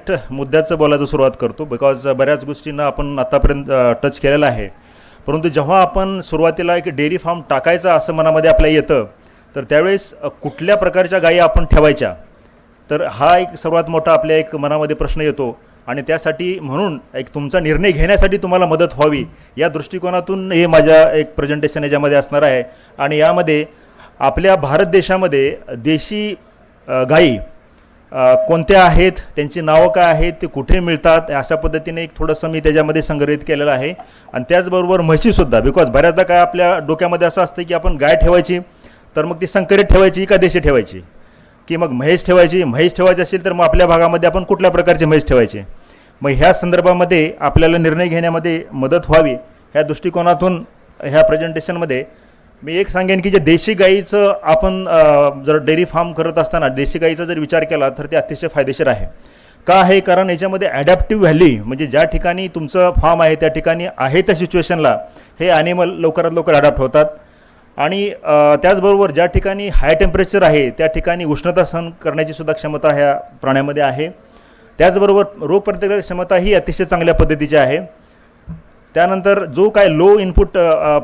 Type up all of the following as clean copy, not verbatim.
Direct मुद्द्याचं बोलायचं सुरुवात करतो, बिकॉज बऱ्याच गोष्टींना आपण आतापर्यंत टच केलेलं आहे. परंतु जेव्हा आपण सुरुवातीला एक डेअरी फार्म टाकायचा असं मनामध्ये आपल्या येतं, तर त्यावेळेस कुठल्या प्रकारच्या गायी आपण ठेवायच्या, तर हा एक सर्वात मोठा आपल्या एक मनामध्ये प्रश्न येतो. आणि त्यासाठी म्हणून एक तुमचा निर्णय घेण्यासाठी तुम्हाला मदत व्हावी या दृष्टिकोनातून हे माझ्या एक प्रेझेंटेशन याच्यामध्ये असणार आहे. आणि यामध्ये आपल्या भारत देशामध्ये देशी गायी कोणत्या आहेत, त्यांची नावं काय आहेत, ते कुठे मिळतात, अशा पद्धतीने एक थोडंसं मी त्याच्यामध्ये संग्रहित केलेलं आहे. आणि त्याचबरोबर म्हशीसुद्धा, बिकॉज बऱ्याचदा काय आपल्या डोक्यामध्ये असं असतं की आपण गाय ठेवायची तर मग ती संकरित ठेवायची का देशी ठेवायची, की मग म्हैस ठेवायची असेल तर मग आपल्या भागामध्ये आपण कुठल्या प्रकारची म्हैस ठेवायची. मग ह्या संदर्भामध्ये आपल्याला निर्णय घेण्यामध्ये मदत व्हावी ह्या दृष्टिकोनातून ह्या प्रेझेंटेशनमध्ये मी एक सांगेन की जे देशी गाईचं आपण जर डेअरी फार्म करत असताना देशी गाईचा जर विचार केला तर ते अतिशय फायदेशीर आहे. का आहे, कारण याच्यामध्ये ॲडॅप्टिव्ह व्हॅल्यू म्हणजे ज्या ठिकाणी तुमचं फार्म आहे त्या ठिकाणी आहे त्या सिच्युएशनला हे ॲनिमल लवकरात लवकर अडॅप्ट होतात. आणि त्याचबरोबर ज्या ठिकाणी हाय टेम्परेचर आहे त्या ठिकाणी उष्णता सहन करण्याची सुद्धा क्षमता ह्या प्राण्यामध्ये आहे. त्याचबरोबर रोगप्रतिकारक क्षमता ही अतिशय चांगल्या पद्धतीची आहे. त्यानंतर जो काय लो इनपुट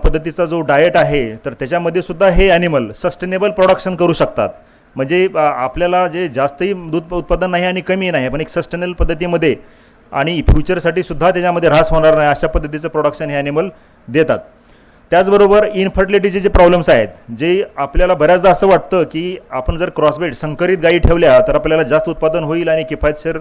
पद्धतीचा जो डाएट आहे तर त्याच्यामध्ये सुद्धा हे ॲनिमल सस्टेनेबल प्रोडक्शन करू शकतात. म्हणजे आपल्याला जे जास्तही दूध उत्पादन नाही आणि कमी नाही, पण एक सस्टेनेबल पद्धतीमध्ये आणि फ्युचरसाठी सुद्धा त्याच्यामध्ये ऱ्हास होणार नाही अशा पद्धतीचं प्रोडक्शन हे ॲनिमल देतात. त्याचबरोबर इनफर्टिलिटीचे जे प्रॉब्लेम्स आहेत, जे आपल्याला बऱ्याचदा असं वाटतं की आपण जर क्रॉसब्रीड संकरित गायी ठेवल्या तर आपल्याला जास्त उत्पादन होईल आणि किफायतशीर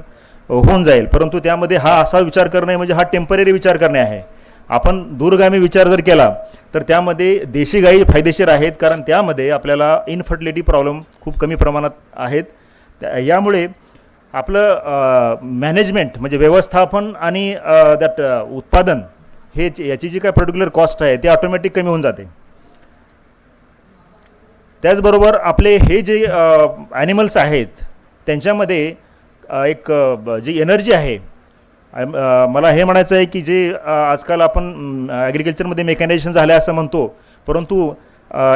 होऊन जाईल, परंतु त्यामध्ये हा असा विचार करणे म्हणजे हा टेम्पररी विचार करणे आहे. आपण दूरगामी विचार जर केला तर त्यामध्ये देशी गायी फायदेशीर आहेत, कारण त्यामध्ये आपल्याला इनफर्टिलिटी प्रॉब्लेम खूप कमी प्रमाणात आहेत. यामुळे आपलं मॅनेजमेंट म्हणजे व्यवस्थापन आणि दॅट उत्पादन हे याची जी काय पर्टिक्युलर कॉस्ट आहे ती ऑटोमॅटिक कमी होऊन जाते. त्याचबरोबर आपले हे जे ॲनिमल्स आहेत त्यांच्यामध्ये एक जी एनर्जी आहे, मला हे म्हणायचं आहे की जे आजकाल आपण ॲग्रिकल्चरमध्ये मेकॅनायझेशन झालं असं म्हणतो, परंतु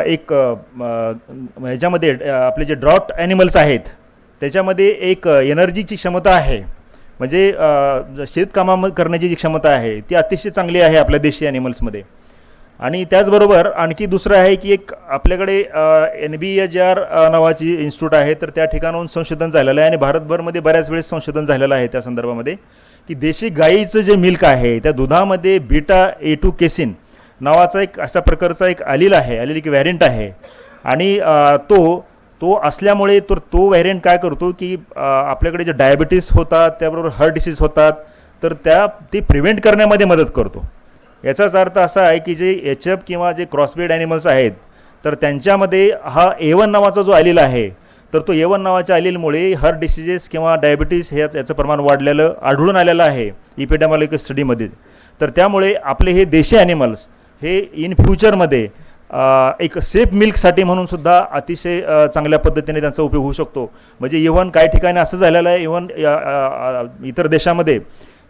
एक ह्याच्यामध्ये आपले जे ड्रॉट ॲनिमल्स आहेत त्याच्यामध्ये एक एनर्जीची क्षमता आहे, म्हणजे शेतकामा करण्याची जी क्षमता आहे ती अतिशय चांगली आहे आपल्या देशी ॲनिमल्समध्ये. आणि त्याचबरोबर आणखी दुसरं आहे की एक आपल्याकडे NBHR नावाची इन्स्टिट्यूट आहे, तर त्या ठिकाणाहून संशोधन झालेलं आहे आणि भारतभरमध्ये बऱ्याच वेळेस संशोधन झालेलं आहे त्या संदर्भामध्ये की देशी गाईचं जे मिल्क आहे त्या दुधामध्ये बीटा-A2 केसिन नावाचा एक अशा प्रकारचा एक ॲलिलिक व्हॅरियंट आहे. आणि तो असल्यामुळे तो व्हॅरियंट काय करतो की आपल्याकडे जे डायबिटीस होतात त्याबरोबर हार्ट डिसीज होतात तर ते प्रिव्हेंट करण्यामध्ये मदत करतो. याचाच अर्थ असा आहे की जे HF किंवा जे क्रॉसब्रीड ॲनिमल्स आहेत तर त्यांच्यामध्ये हा A1 नावाचा जो ॲलील आहे तर तो A1 नावाच्या ॲलीलमुळे हार्ट डिसीजेस किंवा डायबिटीस याचं प्रमाण वाढलेलं आढळून आलेलं आहे इपिडेमॉलॉजिकल स्टडीमध्ये. तर त्यामुळे आपले हे देशी ॲनिमल्स हे इन फ्युचरमध्ये एक सेफ मिल्कसाठी म्हणून सुद्धा अतिशय चांगल्या पद्धतीने त्यांचा उपयोग होऊ शकतो. म्हणजे इव्हन काही ठिकाणी असं झालेलं आहे, इव्हन इतर देशामध्ये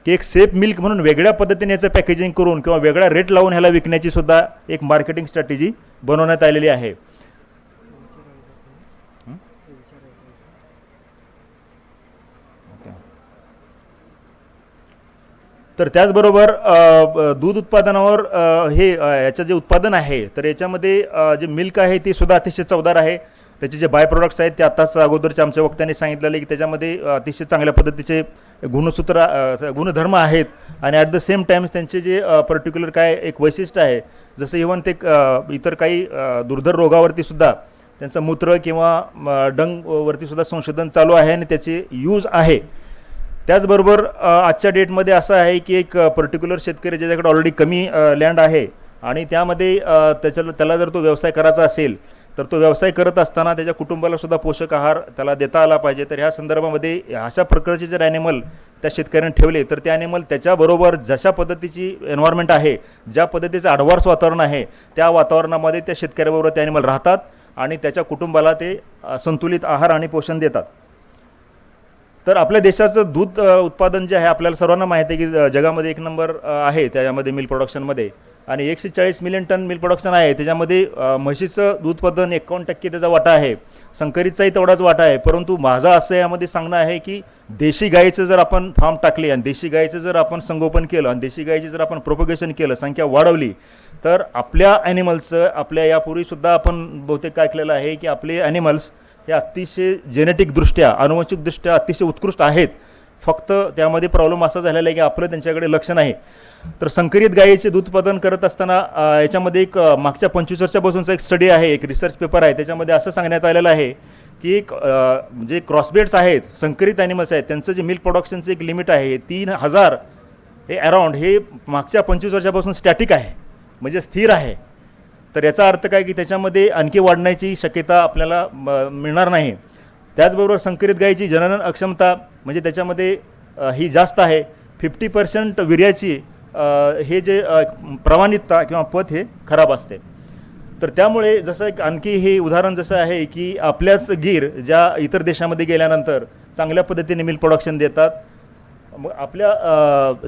की एक सेफ मिल्क म्हणून वेगळ्या पद्धतीने याचं पॅकेजिंग करून किंवा वेगळा रेट लावून ह्याला विकण्याची सुद्धा एक मार्केटिंग स्ट्रॅटेजी बनवण्यात आलेली आहे. तर त्याचबरोबर दूध उत्पादनावर हे याचं जे उत्पादन आहे तर याच्यामध्ये जे मिल्क आहे ती सुद्धा अतिशय चवदार आहे. त्याचे जे बाय प्रोडक्ट्स आहेत ते आत्ताच अगोदरच्या आमच्या वक्त्यांनी सांगितलेलं की त्याच्यामध्ये अतिशय चांगल्या पद्धतीचे गुणधर्म आहेत आणि ॲट द सेम टाइम्स त्यांचे जे पर्टिक्युलर काय एक वैशिष्ट्य आहे, जसं इव्हन ते इतर काही दुर्धर रोगावरती सुद्धा त्यांचं मूत्र किंवा डंगवरती सुद्धा संशोधन चालू आहे आणि त्याचे यूज आहे. त्याचबरोबर आजच्या डेटमध्ये असं आहे की एक पर्टिक्युलर शेतकरी ज्याच्याकडे ऑलरेडी कमी लँड आहे आणि त्यामध्ये त्याला जर तो व्यवसाय करायचा असेल तर तो व्यवसाय करत असताना त्याच्या कुटुंबाला सुद्धा पोषक आहार त्याला देता आला पाहिजे. तर ह्या संदर्भामध्ये अशा प्रकारचे जर ॲनिमल त्या शेतकऱ्यांनी ठेवले तर ते ॲनिमल त्याच्याबरोबर जशा पद्धतीची एन्व्हायरमेंट आहे, ज्या पद्धतीचं ॲडव्हान्स वातावरण आहे त्या वातावरणामध्ये त्या शेतकऱ्याबरोबर ते ॲनिमल राहतात आणि त्याच्या कुटुंबाला ते संतुलित आहार आणि पोषण देतात. तर आपल्या देशाचं दूध उत्पादन जे आहे आपल्याला सर्वांना माहिती आहे की जगामध्ये 1 नंबर आहे त्याच्यामध्ये मिल्क प्रोडक्शनमध्ये. आणि 140 मिलियन टन मिल्क प्रोडक्शन आहे. त्याच्यामध्ये म्हशीचं दूध उत्पादन 51% त्याचा वाटा आहे, संकरितचाही तेवढाच वाटा आहे. परंतु माझं असं यामध्ये सांगणं आहे की देशी गाईचं जर आपण फार्म टाकले आणि देशी गाईचं जर आपण संगोपन केलं आणि देशी गाईची जर आपण प्रोपगेशन केलं, संख्या वाढवली, तर आपल्या ॲनिमल्सचं, आपल्या यापूर्वीसुद्धा आपण बहुतेक ऐकलेलं आहे की आपले ॲनिमल्स हे अतिशय जेनेटिकदृष्ट्या, आनुवंशिकदृष्ट्या अतिशय उत्कृष्ट आहेत. फक्त त्यामध्ये प्रॉब्लेम असा झालेला आहे की आपलं त्यांच्याकडे लक्ष नाही. तर संकरित गायीचे दूध उत्पादन करत असताना याच्यामध्ये एक मागच्या 25 वर्षापासूनचा एक स्टडी आहे, एक रिसर्च पेपर आहे. त्याच्यामध्ये असं सांगण्यात आलेलं आहे की एक जे क्रॉसब्रेड्स आहेत, संकरित ॲनिमल्स आहेत, त्यांचं जे मिल्क प्रोडक्शनचं एक लिमिट आहे 3000 हे अराउंड, हे मागच्या 25 वर्षापासून स्टॅटिक आहे, म्हणजे स्थिर आहे. तर याचा अर्थ काय की त्याच्यामध्ये आणखी वाढण्याची शक्यता आपल्याला मिळणार नाही. त्याचबरोबर संकरित गायीची जनन अक्षमता म्हणजे त्याच्यामध्ये ही जास्त आहे. 50% वीर्याची हे जे प्रमाणितता किंवा पथ हे खराब असते. तर त्यामुळे जसं एक आणखी हे उदाहरण जसं आहे की आपल्याच गीर ज्या इतर देशामध्ये गेल्यानंतर चांगल्या पद्धतीने मिल्क प्रोडक्शन देतात. मग आपल्या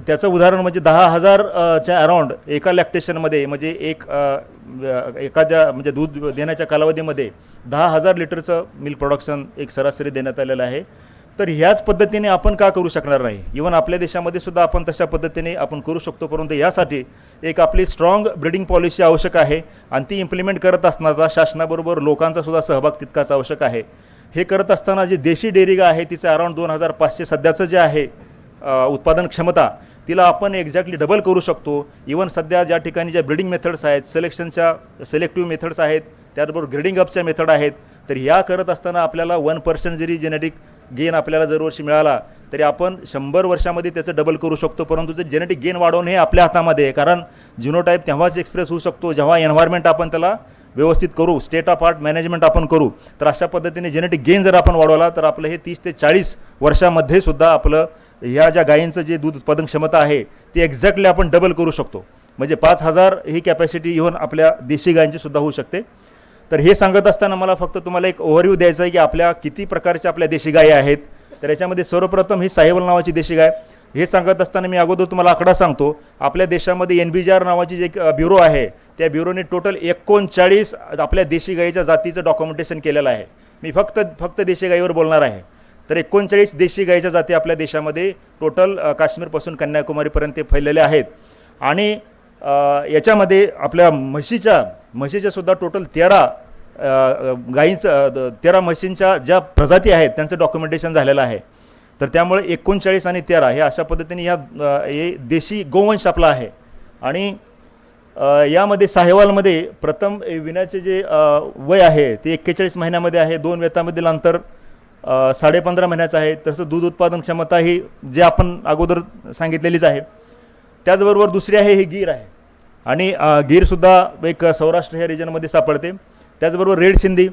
त्याचं उदाहरण म्हणजे 10,000 च्या अराउंड एका लॅक्टेशनमध्ये, म्हणजे एखाद्या म्हणजे दूध देण्याच्या कालावधीमध्ये 10,000 लिटरचं मिल्क प्रोडक्शन एक सरासरी देण्यात आलेलं आहे. तर ह्याच पद्धतीने आपण का करू शकणार नाही? इव्हन आपल्या देशामध्ये सुद्धा आपण तशा पद्धतीने आपण करू शकतो. परंतु यासाठी एक आपली स्ट्रॉंग ब्रीडिंग पॉलिसी आवश्यक आहे आणि ती इम्प्लिमेंट करत असताना शासनाबरोबर लोकांचा सुद्धा सहभाग तितकाच आवश्यक आहे. हे करत असताना जी देशी डेअरी आहे तिचं अराउंड 2,500 सध्याचं जे आहे उत्पादन क्षमता, तिला आपण एक्झॅक्टली डबल करू शकतो. इव्हन सध्या ज्या ठिकाणी ज्या ब्रीडिंग मेथड्स आहेत, सिलेक्टिव्ह मेथड्स आहेत, त्याचबरोबर ग्रेडिंग अपच्या मेथड आहेत. तर या करत असताना आपल्याला 1% जरी जेनेटिक गेन आपल्याला जर वर्षी मिळाला तरी आपण 100 वर्षामध्ये त्याचं डबल करू शकतो. परंतु ते जेनेटिक गेन वाढवणे हे आपल्या हातामध्ये आहे, कारण जिनोटाईप तेव्हाच एक्सप्रेस होऊ शकतो जेव्हा एन्व्हायरमेंट आपण त्याला व्यवस्थित करू, स्टेट ऑफ आर्ट मॅनेजमेंट आपण करू. तर अशा पद्धतीने जेनेटिक गेन जर आपण वाढवला तर आपलं हे 30 ते 40 वर्षामध्ये सुद्धा आपलं ह्या ज्या गायींचं जे दूध उत्पादन क्षमता आहे ती एक्झॅक्टली आपण डबल करू शकतो. म्हणजे 5,000 ही कॅपॅसिटी इव्हन आपल्या देशी गायींची सुद्धा होऊ शकते. तर हे सांगत असताना मला फक्त तुम्हाला एक ओव्हरव्ह्यू द्यायचा आहे की आपल्या किती प्रकारच्या आपल्या देशी गायी आहेत. तर याच्यामध्ये सर्वप्रथम ही साहिवाल नावाची देशी गाय. हे सांगत असताना मी अगोदर तुम्हाला आकडा सांगतो. आपल्या देशामध्ये NBJR नावाची जे ब्युरो आहे, त्या ब्युरोने टोटल 39 आपल्या देशी गायीच्या जातीचं डॉक्युमेंटेशन केलेलं आहे. मी फक्त देशी गायीवर बोलणार आहे. तर 39 देशी गायीच्या जाती आपल्या देशामध्ये टोटल काश्मीरपासून कन्याकुमारीपर्यंत ते फैललेले आहेत. आणि याच्यामध्ये आपल्या म्हशीच्या सुद्धा टोटल 13 म्हशींच्या ज्या प्रजाती आहेत त्यांचं डॉक्युमेंटेशन झालेलं आहे. तर त्यामुळे 39 आणि 13 हे अशा पद्धतीने हे देशी गोवंश आपला आहे. आणि यामध्ये साहिवालमध्ये प्रथम विण्याचे जे वय आहे ते 41 महिन्यामध्ये आहे. 2 वेतामधील अंतर 15.5 महिन्याचं आहे. तसं दूध उत्पादन क्षमता ही जे आपण अगोदर सांगितलेलीच आहे. त्याचबरोबर दुसरी आहे ही गीर आहे. आणि गीरसुद्धा एक सौराष्ट्र ह्या रिजनमध्ये सापडते. त्याचबरोबर रेड सिंधी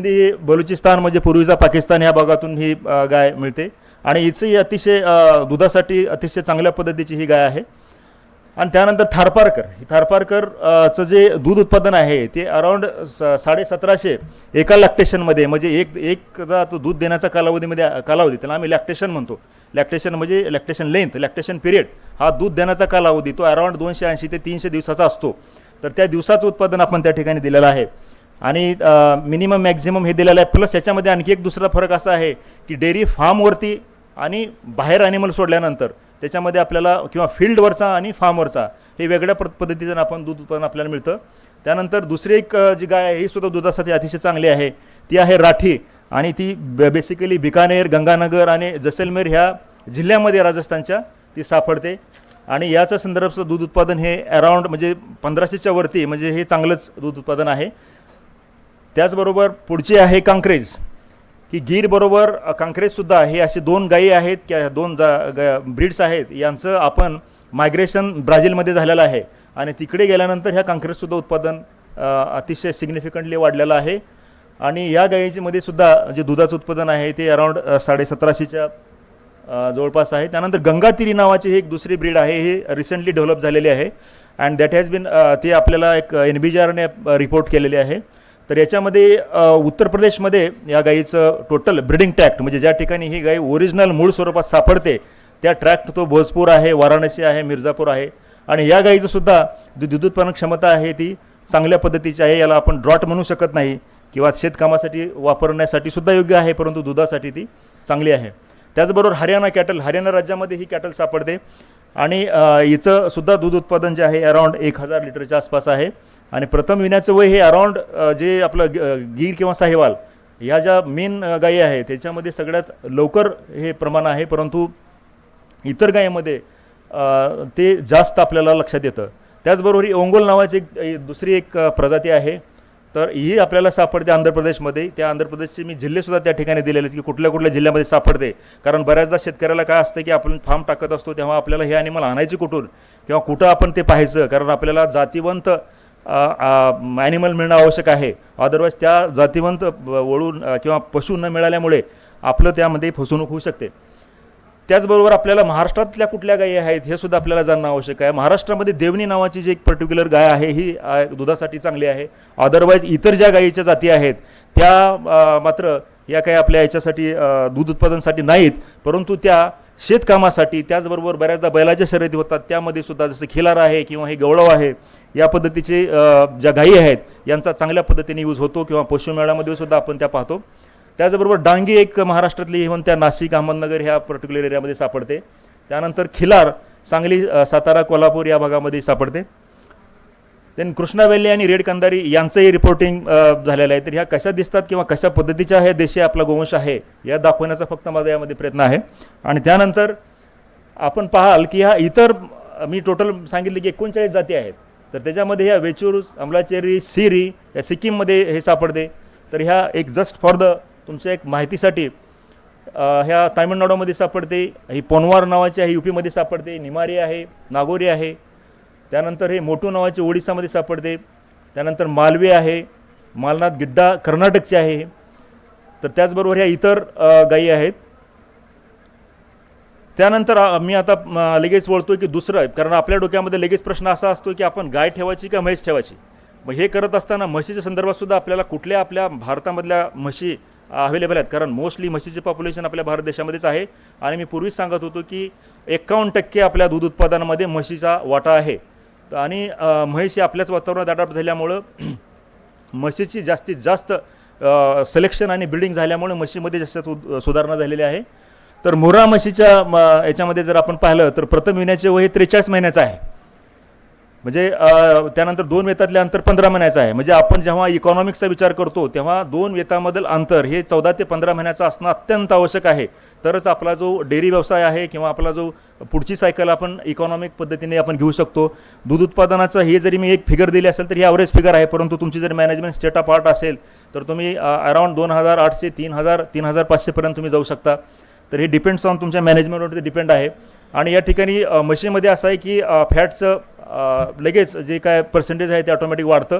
ही बलुचिस्तान म्हणजे पूर्वीचा पाकिस्तान ह्या भागातून ही गाय मिळते. आणि हिचंही अतिशय दुधासाठी अतिशय चांगल्या पद्धतीची ही गाय आहे. आणि त्यानंतर थारपारकरचं जे दूध उत्पादन आहे ते अराउंड 1750 एका लॅक्टेशनमध्ये, म्हणजे एक तो दूध देण्याचा कालावधी त्याला आम्ही लॅक्टेशन म्हणतो. लॅक्टेशन म्हणजे लॅक्टेशन लेंथ, लॅक्टेशन पिरियड, हा दूध देण्याचा कालावधी तो अराउंड 280 ते 300 दिवसाचा असतो. तर त्या दिवसाचं उत्पादन आपण त्या ठिकाणी दिलेलं आहे. आणि मिनिमम मॅक्झिमम हे दिलेलं आहे. प्लस याच्यामध्ये आणखी एक दुसरा फरक असा आहे की डेअरी फार्मवरती आणि बाहेर ॲनिमल सोडल्यानंतर त्याच्यामध्ये आपल्याला किंवा फील्डवरचा आणि फार्मवरचा हे वेगळ्या पद्धतीनं आपण दूध उत्पादन आपल्याला मिळतं. त्यानंतर दुसरी एक जी गाय आहे ही सुद्धा दुधासाठी अतिशय चांगली आहे. ती आहे राठी. आणि ती बेसिकली बिकानेर, गंगानगर आणि जैसलमेर ह्या जिल्ह्यामध्ये राजस्थानच्या ती सापडते. आणि याचं संदर्भाचं दूध उत्पादन हे अराउंड म्हणजे 1500च्या वरती, म्हणजे हे चांगलंच दूध उत्पादन आहे. त्याचबरोबर पुढची आहे कांक्रेज. की गीरबरोबर कांक्रेजसुद्धा हे असे 2 गायी आहेत किंवा 2 ब्रीड्स आहेत. यांचं आपण मायग्रेशन ब्राझीलमध्ये झालेलं आहे. आणि तिकडे गेल्यानंतर ह्या कांक्रेजसुद्धा उत्पादन अतिशय सिग्निफिकंटली वाढलेलं आहे. आणि या गायीमध्ये सुद्धा जे दुधाचं उत्पादन आहे ते अराउंड 1750च्या जवळपास आहे. त्यानंतर गंगातिरी नावाची ही एक दुसरी ब्रीड आहे. हे रिसेंटली डेव्हलप झालेली आहे. अँड दॅट हॅज बीन ते आपल्याला एक NBJRने रिपोर्ट केलेले आहे. तर याच्यामध्ये उत्तर प्रदेशमध्ये या गायीचं टोटल ब्रीडिंग ट्रॅक्ट, म्हणजे ज्या ठिकाणी ही गाय ओरिजिनल मूळ स्वरूपात सापडते त्या ट्रॅक्ट तो भोजपूर आहे, वाराणसी आहे, मिर्झापूर आहे. आणि या गायीचं सुद्धा दूध उत्पादन क्षमता आहे ती चांगल्या पद्धतीची आहे. याला आपण ड्रॉट म्हणू शकत नाही किंवा शेतकामासाठी वापरण्यासाठी सुद्धा योग्य आहे, परंतु दुधासाठी ती चांगली आहे. त्याचबरोबर हरियाणा राज्यामध्ये ही कॅटल सापडते आणि हिचं सुद्धा दूध उत्पादन जे आहे अराऊंड 1000 लिटरच्या आसपास आहे. आणि प्रथम विण्याचं वय हे अराऊंड जे आपलं गीर किंवा साहिवाल ह्या ज्या मेन गायी आहे त्याच्यामध्ये सगळ्यात लवकर हे प्रमाण आहे, परंतु इतर गायीमध्ये ते जास्त आपल्याला लक्षात येतं. त्याचबरोबर ही ओंगोल नावाची दुसरी एक प्रजाती आहे, तर ही आपल्याला सापडते आंध्र प्रदेशमध्ये. त्या आंध्र प्रदेशचे मी जिल्हेसुद्धा त्या ठिकाणी दिलेले आहेत की कुठल्या कुठल्या जिल्ह्यामध्ये सापडते. कारण बऱ्याचदा शेतकऱ्याला काय असतं की आपण फार्म टाकत असतो तेव्हा आपल्याला हे ॲनिमल आणायचे कुठून किंवा कुठं आपण ते पाहायचं, कारण आपल्याला जातीवंत ॲनिमल मिळणं आवश्यक आहे. अदरवाईज त्या जातीवंत वळून किंवा पशु न मिळाल्यामुळे आपलं त्यामध्ये फसवणूक होऊ शकते. त्याचबरोबर आपल्याला महाराष्ट्रातल्या कुठल्या गायी आहेत हे सुद्धा आपल्याला जाणणं आवश्यक आहे. महाराष्ट्रामध्ये देवणी नावाची जी एक पर्टिक्युलर गाय आहे ही दुधासाठी चांगली आहे. अदरवाईज इतर ज्या गायीच्या जाती आहेत त्या मात्र या काही आपल्या याच्यासाठी दूध उत्पादनासाठी नाहीत, परंतु त्या शेतकामासाठी, त्याचबरोबर बऱ्याचदा बैलाच्या शर्यती होतात त्यामध्ये सुद्धा, जसं खिलार आहे किंवा हे गवळव आहे, या पद्धतीचे ज्या गायी आहेत यांचा चांगल्या पद्धतीने यूज होतो किंवा पशुमेळ्यामध्ये सुद्धा आपण त्या पाहतो. त्याचबरोबर डांगी एक महाराष्ट्रातली इव्हन त्या नाशिक अहमदनगर ह्या पर्टिक्युलर एरियामध्ये सापडते. त्यानंतर खिलार सांगली सातारा कोल्हापूर या भागामध्ये सापडते. देन कृष्णा वेल्ली आणि रेड कंदारी यांचंही रिपोर्टिंग झालेलं आहे. तर ह्या कशा दिसतात किंवा कशा पद्धतीच्या हे देशी आपला गोवंश आहे या दाखवण्याचा फक्त माझा यामध्ये प्रयत्न आहे. आणि त्यानंतर आपण पाहाल की ह्या इतर मी टोटल सांगितले की 39 जाती आहेत, तर त्याच्यामध्ये ह्या वेचूर, अमलाचेरी, सिरी या सिक्कीममध्ये हे सापडते. तर ह्या एक जस्ट फॉर द तुमच्या एक माहितीसाठी ह्या तामिळनाडूमध्ये सापडते. ही पोनवार नावाची आहे यूपीमध्ये सापडते. निमारी आहे, नागोरी आहे. त्यानंतर हे मोटू नावाचे ओडिसामध्ये सापडते. त्यानंतर मालवी आहे, मालनाथ गिड्डा कर्नाटकचे आहे. तर त्याचबरोबर ह्या इतर गायी आहेत. त्यानंतर मी आता लगेच वळतोय की दुसरं, कारण आपल्या डोक्यामध्ये लगेच प्रश्न असा असतो की आपण गाय ठेवायची का म्हैस ठेवायची. मग हे करत असताना म्हशीच्या संदर्भात सुद्धा आपल्याला कुठल्या आपल्या भारतामधल्या म्हशी अवेलेबल आहेत, कारण मोस्टली म्हशीचे पॉप्युलेशन आपल्या भारत देशामध्येच आहे. आणि मी पूर्वीच सांगत होतो की 51% आपल्या दूध उत्पादनामध्ये म्हशीचा वाटा आहे. आणि म्हैस ही आपल्याच वातावरणात अडॅप्ट झाल्यामुळं म्हशीची जास्तीत जास्त सिलेक्शन आणि ब्रीडिंग झाल्यामुळे म्हशीमध्ये जास्त सुधारणा झालेली आहे. तर मुर्रा म्हशीच्या याच्यामध्ये जर आपण पाहिलं तर प्रथम विण्याचे वय 43 महिन्याचं आहे. म्हणजे त्यानंतर 2 वेतातले अंतर 15 महिन्याचं आहे. म्हणजे आपण जेव्हा इकॉनॉमिक्सचा विचार करतो तेव्हा 2 वेतामधील अंतर हे 14 ते 15 महिन्याचं असणं अत्यंत आवश्यक आहे. तरच आपला जो डेअरी व्यवसाय आहे किंवा आपला जो पुढची सायकल आपण इकॉनॉमिक पद्धतीने आपण घेऊ शकतो. दूध उत्पादनाचं हे जरी मी एक फिगर दिली असेल तर ही ॲव्हरेज फिगर आहे, परंतु तुमची जर मॅनेजमेंट स्टेट ऑफ आर्ट असेल तर तुम्ही अराउंड 2800, 3000, 3500 पर्यंत तुम्ही जाऊ शकता. तर हे डिपेंड्स ऑन तुमच्या मॅनेजमेंटवरती डिपेंड आहे. आणि या ठिकाणी म्हशीमध्ये असं आहे की फॅटचं लगेच जे काय पर्सेंटेज आहे ते ऑटोमॅटिक वाढतं.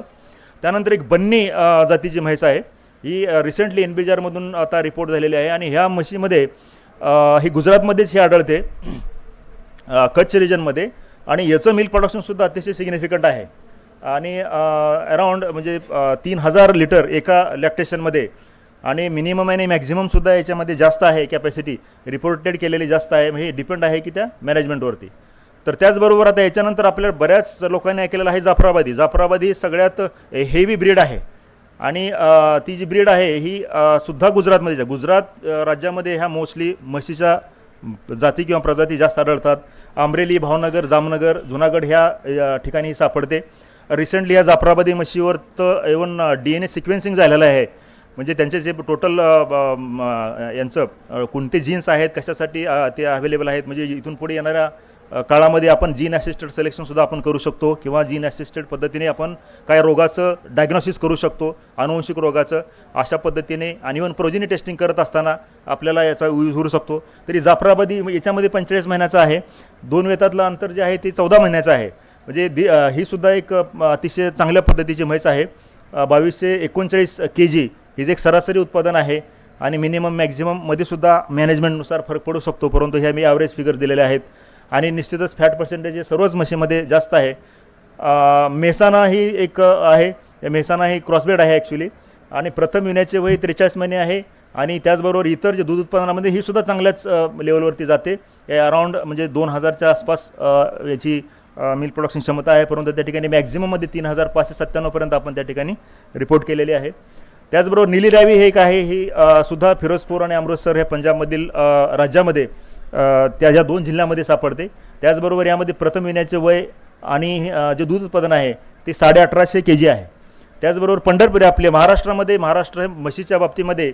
त्यानंतर एक बन्नी जातीची म्हैस आहे, ही रिसेंटली एनबीजारमधून आता रिपोर्ट झालेली आहे. आणि ह्या म्हशीमध्ये ही गुजरातमध्येच ही आढळते, कच्छ रिजनमध्ये. आणि याचं मिल्क प्रोडक्शनसुद्धा अतिशय सिग्निफिकंट आहे. आणि अराउंड म्हणजे 3000 लिटर एका लॅक्टेशनमध्ये. आणि मिनिमम आणि मॅक्झिममसुद्धा याच्यामध्ये जास्त आहे, कॅपॅसिटी रिपोर्टेड केलेली जास्त आहे. म्हणजे डिपेंड आहे की त्या मॅनेजमेंटवरती. तर त्याचबरोबर आता याच्यानंतर आपल्या बऱ्याच लोकांनी ऐकलेलं आहे जाफराबादी. जाफराबादी सगळ्यात हेवी ब्रीड आहे. आणि ती जी ब्रीड आहे ही सुद्धा गुजरातमध्येच आहे. गुजरात राज्यामध्ये ह्या मोस्टली म्हशीच्या जाती किंवा प्रजाती जास्त आढळतात. अमरेली, भावनगर, जामनगर, जुनागड ह्या ठिकाणी सापडते. रिसेंटली या जाफराबादी म्हशीवर तर इव्हन DNA सिक्वेन्सिंग झालेलं आहे. म्हणजे त्यांचे जे टोटल यांचं कोणते जीन्स आहेत, कशासाठी ते अवेलेबल आहेत. म्हणजे इथून पुढे येणाऱ्या काळामध्ये आपण जीन असिस्टेड सिलेक्शनसुद्धा आपण करू शकतो किंवा जीन असिस्टेड पद्धतीने आपण काय रोगाचं डायग्नोसिस करू शकतो, अनुवंशिक रोगाचं. अशा पद्धतीने आणि इव्हन प्रोजिनी टेस्टिंग करत असताना आपल्याला याचा यूज होऊ शकतो. तरी जाफराबादी याच्यामध्ये 45 महिन्याचं आहे. 2 वेतातलं अंतर जे आहे ते 14 महिन्याचं आहे. म्हणजे ही सुद्धा एक अतिशय चांगल्या पद्धतीची म्हैस आहे. 2239 kg ही जे एक सरासरी उत्पादन आहे. आणि मिनिमम मॅक्झिमममध्ये सुद्धा मॅनेजमेंटनुसार फरक पडू शकतो, परंतु ह्या मी ॲव्हरेज फिगर दिलेल्या आहेत. आणि निश्चितच फॅट पर्सेंटेज हे सर्वच म्हशीमध्ये जास्त आहे. मेहसाणा ही एक आहे, मेहसाणा ही क्रॉसब्रेड आहे ॲक्च्युली. आणि प्रथम विण्याचे वय 43 महिने आहे. आणि त्याचबरोबर इतर जे दूध उत्पादनामध्ये ही सुद्धा चांगल्याच लेवलवरती जाते. अराउंड म्हणजे 2000च्या आसपास याची मिल्क प्रोडक्शन क्षमता आहे, परंतु त्या ठिकाणी मॅक्झिमममध्ये 3597पर्यंत आपण त्या ठिकाणी रिपोर्ट केलेली आहे. त्याचबरोबर नीली रावी हे एक आहे, ही सुद्धा फिरोजपूर आणि अमृतसर हे पंजाबमधील राज्यामध्ये त्या ज्या 2 जिल्ह्यामध्ये सापडते. त्याचबरोबर यामध्ये प्रथम येण्याचे वय आणि जे दूध उत्पादन आहे ते 1850 kg आहे. त्याचबरोबर पंढरपूर आपले महाराष्ट्रामध्ये, महाराष्ट्र हे म्हशीच्या बाबतीमध्ये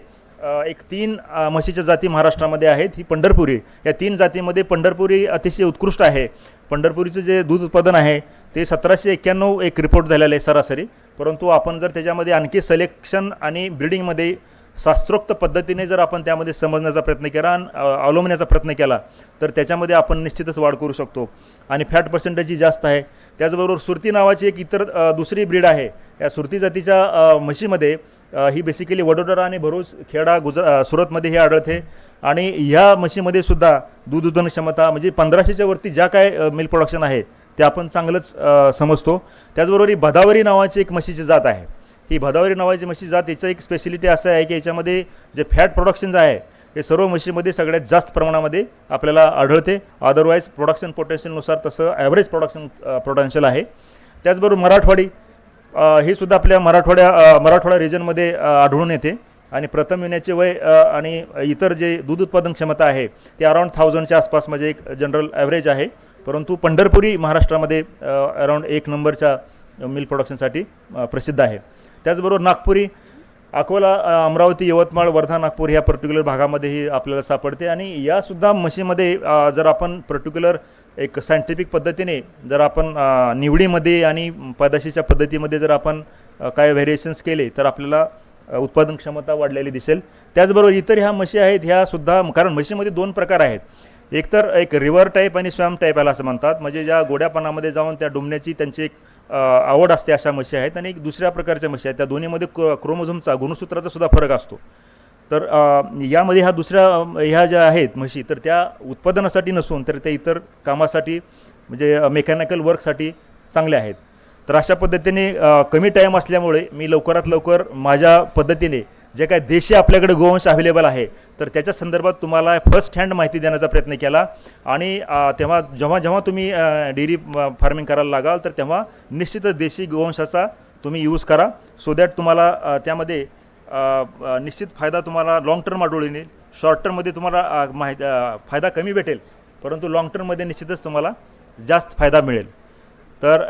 एक 3 म्हशीच्या जाती महाराष्ट्रामध्ये आहेत. ही पंढरपुरी, या 3 जातीमध्ये पंढरपुरी अतिशय उत्कृष्ट आहे. पंढरपुरीचं जे दूध उत्पादन आहे ते 1791 एक रिपोर्ट झालेलं आहे सरासरी. परंतु आपण जर त्याच्यामध्ये आणखी सिलेक्शन आणि ब्रीडिंगमध्ये शास्त्रोक्त पद्धतीने जर आपण त्यामध्ये समजण्याचा प्रयत्न केला आणि अवलंबण्याचा प्रयत्न केला तर त्याच्यामध्ये आपण निश्चितच वाढ करू शकतो. आणि फॅट पर्सेंटेजही जास्त आहे. त्याचबरोबर सुरती नावाची एक इतर दुसरी ब्रीड आहे. या सुरती जातीच्या म्हशीमध्ये ही बेसिकली वडोदरा आणि भरूच, खेडा, सुरतमध्ये हे आढळते. आणि ह्या म्हशीमध्ये सुद्धा दूध उत्पादन क्षमता म्हणजे 1500च्या वरती ज्या काय मिल्क प्रोडक्शन आहे ते आपण चांगलंच समजतो. त्याचबरोबर ही भदावरी नावाची एक म्हशीची जात आहे. ही भदावरी नावाची म्हशी जात, याचं एक स्पेशलिटी असं आहे की याच्यामध्ये जे फॅट प्रोडक्शन जे आहे हे सर्व म्हशीमध्ये सगळ्यात जास्त प्रमाणामध्ये आपल्याला आढळते. अदरवाईज प्रोडक्शन पोटेन्शियलनुसार तसं ॲव्हरेज पोटेन्शियल आहे. त्याचबरोबर मराठवाडी हे सुद्धा आपल्या मराठवाडा रिजनमध्ये आढळून येते. आणि प्रथम येण्याचे वय आणि इतर जे दूध उत्पादन क्षमता आहे ते अराउंड 1000च्या आसपास म्हणजे एक जनरल ॲव्हरेज आहे. परंतु पंढरपुरी महाराष्ट्रामध्ये अराउंड 1 नंबरच्या मिल्क प्रोडक्शनसाठी प्रसिद्ध आहे. त्याचबरोबर नागपुरी, अकोला, अमरावती, यवतमाळ, वर्धा, नागपूर ह्या पर्टिक्युलर भागामध्येही आपल्याला सापडते. आणि यासुद्धा म्हशीमध्ये जर आपण पर्टिक्युलर एक सायंटिफिक पद्धतीने जर आपण निवडीमध्ये आणि पैदाशीच्या पद्धतीमध्ये जर आपण काय व्हेरिएशन्स केले तर आपल्याला उत्पादन क्षमता वाढलेली दिसेल. त्याचबरोबर इतर ह्या म्हशी आहेत ह्यासुद्धा, कारण म्हशीमध्ये 2 प्रकार आहेत. एक तर एक रिव्हर टाईप आणि स्वॅम टाईप याला असं म्हणतात, म्हणजे ज्या गोड्या पाण्यामध्ये जाऊन त्या डुंबण्याची त्यांची एक आवड असते, अशा म्हशी आहेत. आणि एक दुसऱ्या प्रकारच्या म्हशी आहेत, त्या दोन्हीमध्ये क्रोमोझोमचा, गुणसूत्राचा सुद्धा फरक असतो. तर यामध्ये ह्या ज्या आहेत म्हशी तर त्या उत्पादनासाठी नसून तर त्या इतर कामासाठी म्हणजे मेकॅनिकल वर्कसाठी चांगल्या आहेत. तर अशा पद्धतीने कमी टाईम असल्यामुळे मी लवकरात लवकर माझ्या पद्धतीने जे काय देशी आपल्याकडे गोवंश अवेलेबल आहे तर त्याच्या संदर्भात तुम्हाला फर्स्ट हँड माहिती देण्याचा प्रयत्न केला. आणि जेव्हा तुम्ही डेअरी फार्मिंग करायला लागाल तर तेव्हा निश्चितच देशी गोवंशाचा तुम्ही यूज करा, सो दॅट तुम्हाला त्यामध्ये निश्चित फायदा तुम्हाला लॉंग टर्म आढळून येईल. शॉर्ट टर्ममध्ये तुम्हाला फायदा कमी भेटेल, परंतु लॉंग टर्ममध्ये निश्चितच तुम्हाला जास्त फायदा मिळेल. तर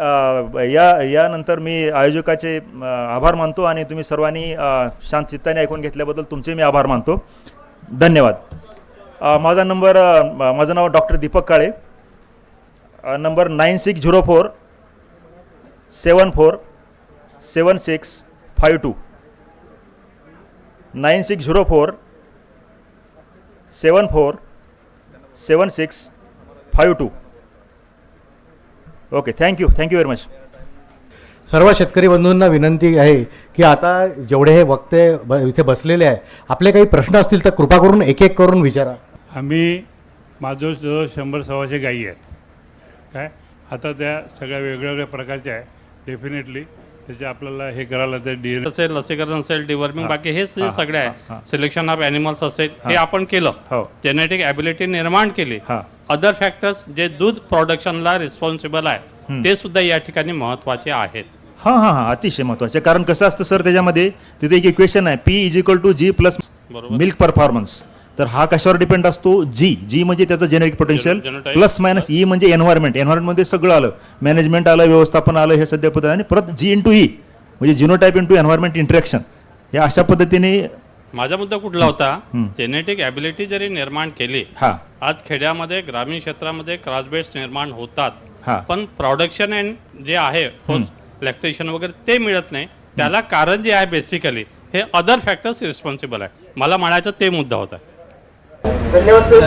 यानंतर मी आयोजकाचे आभार मानतो आणि तुम्ही सर्वांनी शांत चित्ताने ऐकून घेतल्याबद्दल तुमचे मी आभार मानतो. धन्यवाद. माझं नाव doctor Deepak Kale. Number 9604 74 7652 9604 74 7652. Okay, thank you very much. सर्व शेतकरी बंधूंना विनंती आहे की आता जेवढे हे वक्ते इथे बसलेले आहे, आपले काही प्रश्न असतील तर कृपा करून एक एक करून विचारा. आम्ही माझं जवळ 100-125 गायी आहेत काय. आता त्या सगळ्या वेगवेगळ्या प्रकारच्या आहे. डेफिनेटली त्याचे आपल्याला हे करायला ते DNA असेल, लसीकरण असेल, डिवर्मिंग, बाकी हेच जे सगळे आहे, सिलेक्शन ऑफ ॲनिमल्स असेल, हे आपण केलं. जेनेटिक ॲबिलिटी निर्माण केली. अदर फॅक्टर्स जे दूध प्रोडक्शनला रिस्पॉन्सिबल आहे ते सुद्धा या ठिकाणी महत्त्वाचे आहेत. हां अतिशय महत्त्वाचे. कारण कसं असतं सर, त्याच्यामध्ये तिथे एक इक्वेशन आहे, P = G + मिल्क परफॉर्मन्स. तर हा कशावर डिपेंड असतो? जी म्हणजे त्याचं जेनेटिक पोटेन्शियल, प्लस E म्हणजे एन्व्हायरमेंटमध्ये सगळं आलं, मॅनेजमेंट आलं, व्यवस्थापन आलं, हे सध्या पद्धती. आणि परत G × E म्हणजे जिनोटाईप × एन्व्हायरमेंट इंटरॅक्शन. या अशा पद्धतीने माझा मुद्दा कुठला होता, जेनेटिक ॲबिलिटी जरी निर्माण केली, आज खेड्यामध्ये, ग्रामीण क्षेत्रामध्ये क्रॉसब्रेड्स निर्माण होतात, पण प्रोडक्शन जे आहे लॅक्टेशन वगैरे ते मिळत नाही. त्याला कारण जे आहे बेसिकली हे अदर फॅक्टर्स रिस्पॉन्सिबल आहे. मला म्हणायचं ते मुद्दा होता. धन्यवाद सर.